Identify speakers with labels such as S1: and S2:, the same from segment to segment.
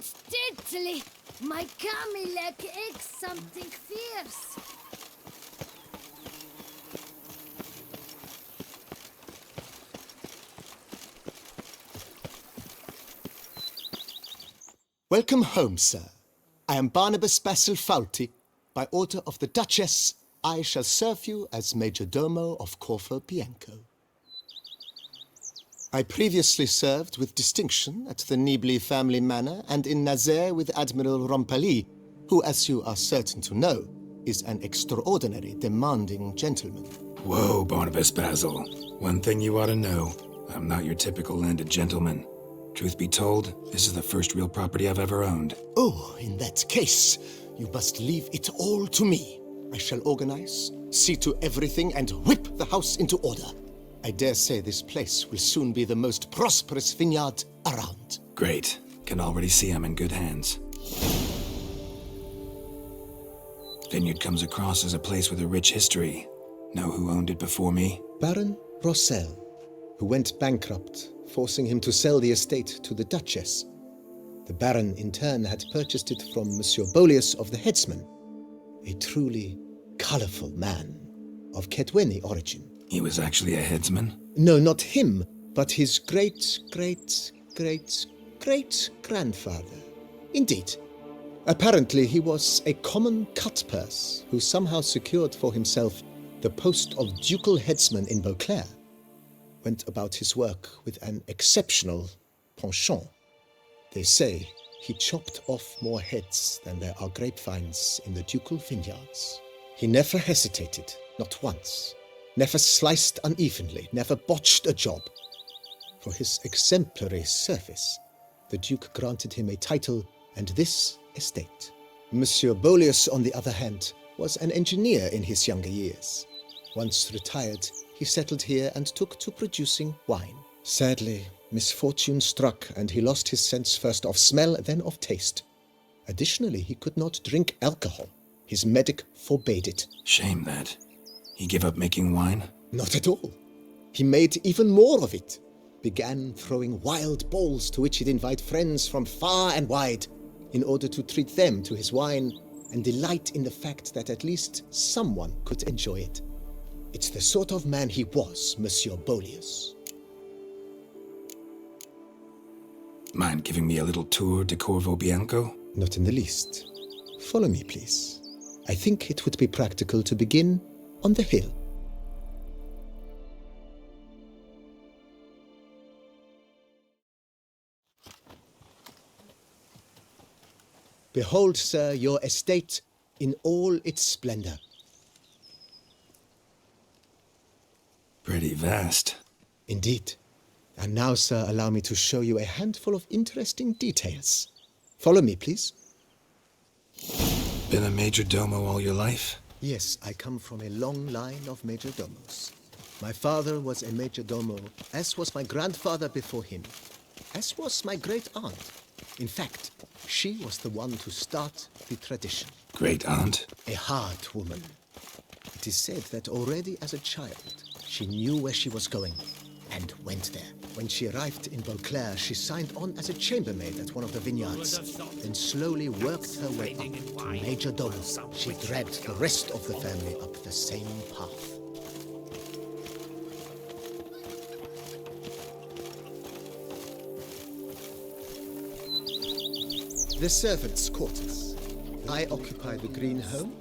S1: It's deadly. My Camilec eggs something fierce.
S2: Welcome home, sir. I am Barnabas Basil Faulty. By order of the Duchess, I shall serve you as Major Domo of Corvo Bianco. I previously served with distinction at the Nibli family manor and in Nazaire with Admiral Rompali, who, as you are certain to know, is an extraordinary demanding gentleman.
S3: Whoa, Barnabas Basil. One thing you ought to know. I'm not your typical landed gentleman. Truth be told, this is the first real property I've ever owned.
S2: Oh, in that case, you must leave it all to me. I shall organize, see to everything, and whip the house into order. I dare say this place will soon be the most prosperous vineyard around.
S3: Great. Can already see I'm in good hands. Vineyard comes across as a place with a rich history. Know who owned it before me?
S2: Baron Rossel, who went bankrupt, forcing him to sell the estate to the Duchess. The Baron, in turn, had purchased it from Monsieur Bolius of the Headsman, a truly colourful man of Ketweni origin.
S3: He was actually a headsman?
S2: No, not him, but his great-great-great-great-grandfather. Indeed. Apparently, he was a common cut-purse who somehow secured for himself the post of ducal headsman in Beauclair. Went about his work with an exceptional penchant. They say he chopped off more heads than there are grapevines in the ducal vineyards. He never hesitated, not once. Never sliced unevenly, never botched a job. For his exemplary service, the Duke granted him a title and this estate. Monsieur Bolius, on the other hand, was an engineer in his younger years. Once retired, he settled here and took to producing wine. Sadly, misfortune struck and he lost his sense first of smell, then of taste. Additionally, he could not drink alcohol. His medic forbade it.
S3: Shame that. He gave up making wine?
S2: Not at all. He made even more of it. Began throwing wild balls to which he'd invite friends from far and wide in order to treat them to his wine and delight in the fact that at least someone could enjoy it. It's the sort of man he was, Monsieur Bolius.
S3: Mind giving me a little tour de Corvo Bianco?
S2: Not in the least. Follow me, please. I think it would be practical to begin on the hill. Behold, sir, your estate in all its splendor.
S3: Pretty vast.
S2: Indeed. And now, sir, allow me to show you a handful of interesting details. Follow me, please.
S3: Been a major domo all your life?
S2: Yes, I come from a long line of major domos. My father was a major domo, as was my grandfather before him, as was my great aunt. In fact, she was the one to start the tradition.
S3: Great aunt?
S2: A hard woman. It is said that already as a child, she knew where she was going and went there. When she arrived in Beauclair, she signed on as a chambermaid at one of the vineyards, then slowly worked her way up to major domo. She dragged the rest of the family up the same path. The servants' quarters. I occupy the green home.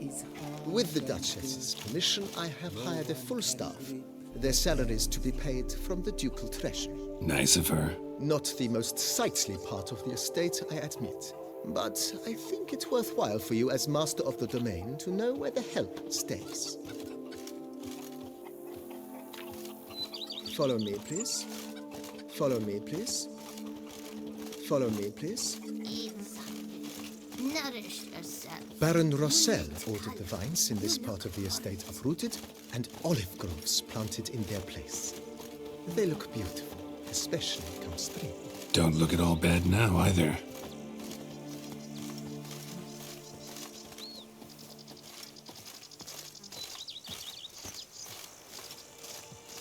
S2: With the Duchess's permission, I have hired a full staff. Their salaries to be paid from the ducal treasury.
S3: Nice of her.
S2: Not the most sightly part of the estate, I admit. But I think it's worthwhile for you as master of the domain to know where the help stays. Follow me, please. Follow me, please. Follow me, please.
S1: Nourish yourself.
S2: Baron Rossel ordered the vines in this part of the estate uprooted and olive groves planted in their place. They look beautiful, especially come spring.
S3: Don't look at all bad now, either.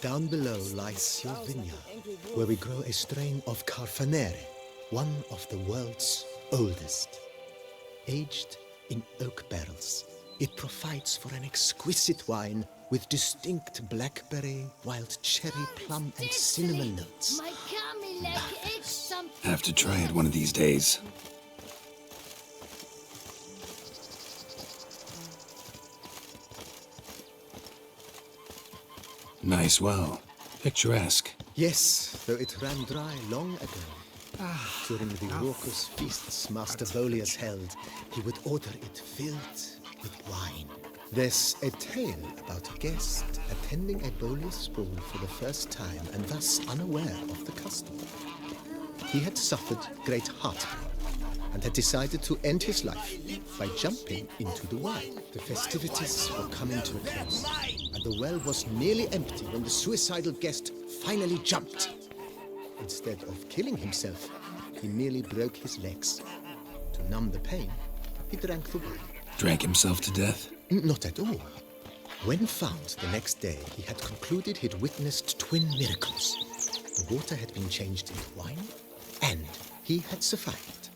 S2: Down below lies your vineyard, where we grow a strain of Carfanere, one of the world's oldest. Aged in oak barrels, it provides for an exquisite wine with distinct blackberry, wild cherry, plum, and cinnamon notes.
S1: My Camille ate something.
S3: Have to try it one of these days. Nice well. Picturesque.
S2: Yes, though it ran dry long ago. During the raucous feasts Master Bolius held, he would order it filled with wine. There's a tale about a guest attending a Bolius ball for the first time and thus unaware of the custom. He had suffered great heartbreak and had decided to end his life by jumping into the well. The festivities were coming to a close, and the well was nearly empty when the suicidal guest finally jumped. Instead of killing himself, he merely broke his legs. To numb the pain, he drank the wine.
S3: Drank himself to death?
S2: Not at all. When found the next day, he had concluded he'd witnessed twin miracles. The water had been changed into wine, and he had survived.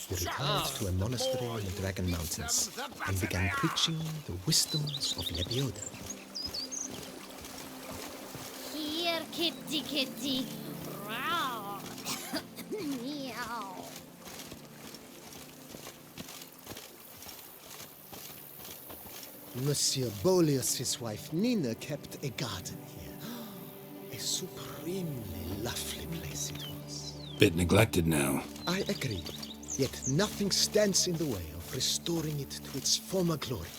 S2: He retired to a monastery in the Dragon Mountains and began preaching the wisdoms of Lebioda.
S1: Here, kitty, kitty. Row. Meow.
S2: Monsieur Bolius' wife Nina kept a garden here. A supremely lovely place it was.
S3: Bit neglected now.
S2: I agree. Yet nothing stands in the way of restoring it to its former glory,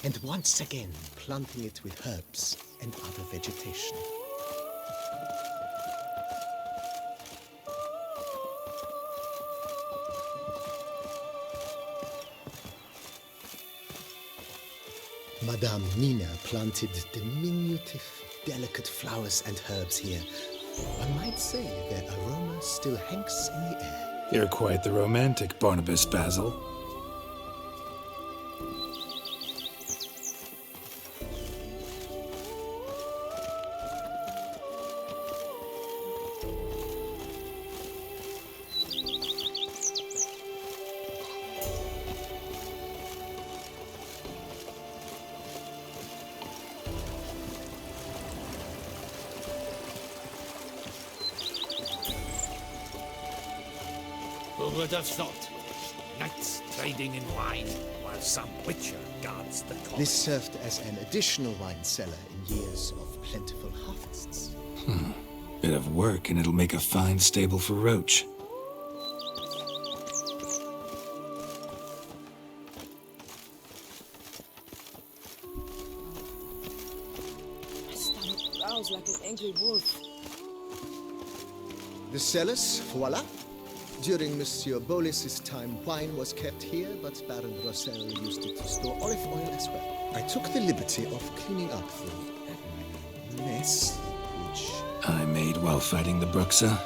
S2: and once again planting it with herbs and other vegetation. Madame Nina planted diminutive, delicate flowers and herbs here. One might say their aroma still hangs in the air.
S3: You're quite the romantic, Barnabas Basil.
S4: Who would have thought? Knights trading in wine, while some witcher guards the court.
S2: This served as an additional wine cellar in years of plentiful harvests.
S3: Bit of work and it'll make a fine stable for Roach.
S5: My stomach growls like an angry wolf.
S2: The cellars, voila. During Monsieur Bolis's time, wine was kept here, but Baron Rossel used it to store olive oil as well. I took the liberty of cleaning up the mess, which...
S3: I made while fighting the Bruxa.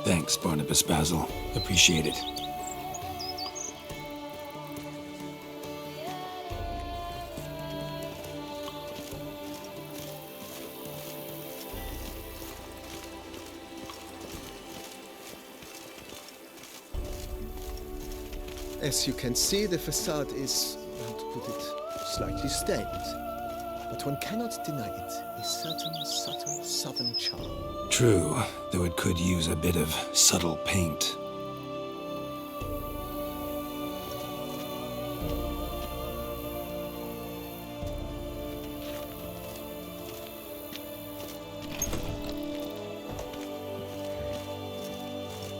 S3: Thanks, Barnabas Basil. Appreciate it.
S2: As you can see, the facade is, how to put it, slightly stained. But one cannot deny it a certain subtle southern charm.
S3: True, though it could use a bit of subtle paint.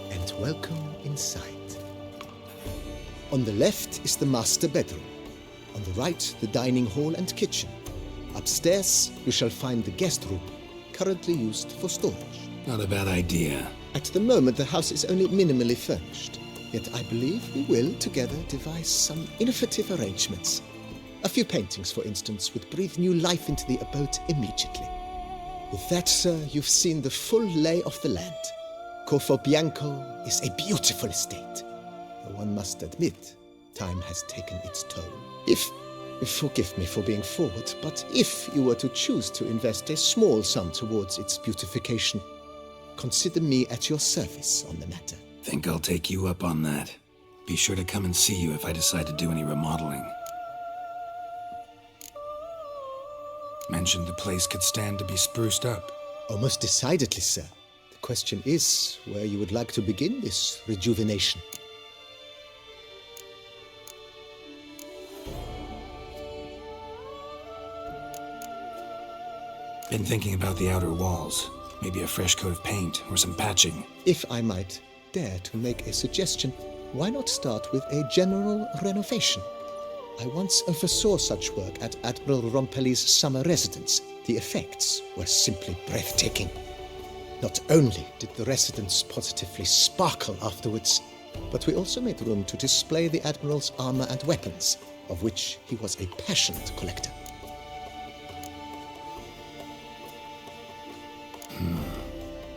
S2: And welcome inside. On the left is the master bedroom. On the right, the dining hall and kitchen. Upstairs, you shall find the guest room, currently used for storage.
S3: Not a bad idea.
S2: At the moment, the house is only minimally furnished. Yet I believe we will, together, devise some innovative arrangements. A few paintings, for instance, would breathe new life into the abode immediately. With that, sir, you've seen the full lay of the land. Corfo Bianco is a beautiful estate. Though one must admit, time has taken its toll. Forgive me for being forward, but if you were to choose to invest a small sum towards its beautification, consider me at your service on the matter.
S3: Think I'll take you up on that. Be sure to come and see you if I decide to do any remodeling. Mentioned the place could stand to be spruced up.
S2: Oh, most decidedly, sir. The question is where you would like to begin this rejuvenation.
S3: Been thinking about the outer walls. Maybe a fresh coat of paint or some patching.
S2: If I might dare to make a suggestion, why not start with a general renovation? I once oversaw such work at Admiral Rompelli's summer residence. The effects were simply breathtaking. Not only did the residence positively sparkle afterwards, but we also made room to display the Admiral's armor and weapons, of which he was a passionate collector.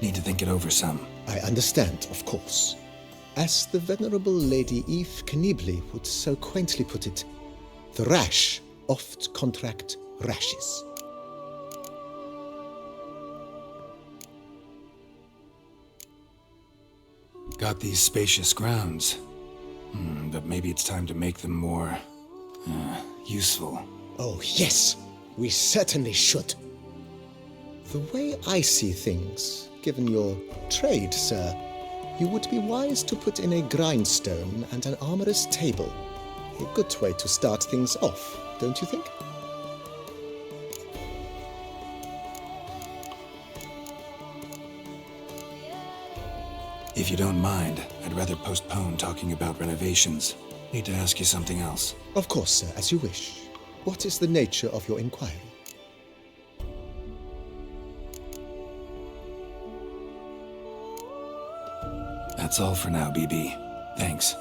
S3: Need to think it over some.
S2: I understand, of course. As the venerable Lady Eve Knibley would so quaintly put it, the rash oft contract rashes.
S3: Got these spacious grounds. But maybe it's time to make them more... useful.
S2: Oh, yes, we certainly should. The way I see things, given your trade, sir, you would be wise to put in a grindstone and an armorer's table. A good way to start things off, don't you think?
S3: If you don't mind, I'd rather postpone talking about renovations. Need to ask you something else.
S2: Of course, sir, as you wish. What is the nature of your inquiry?
S3: That's all for now, BB. Thanks.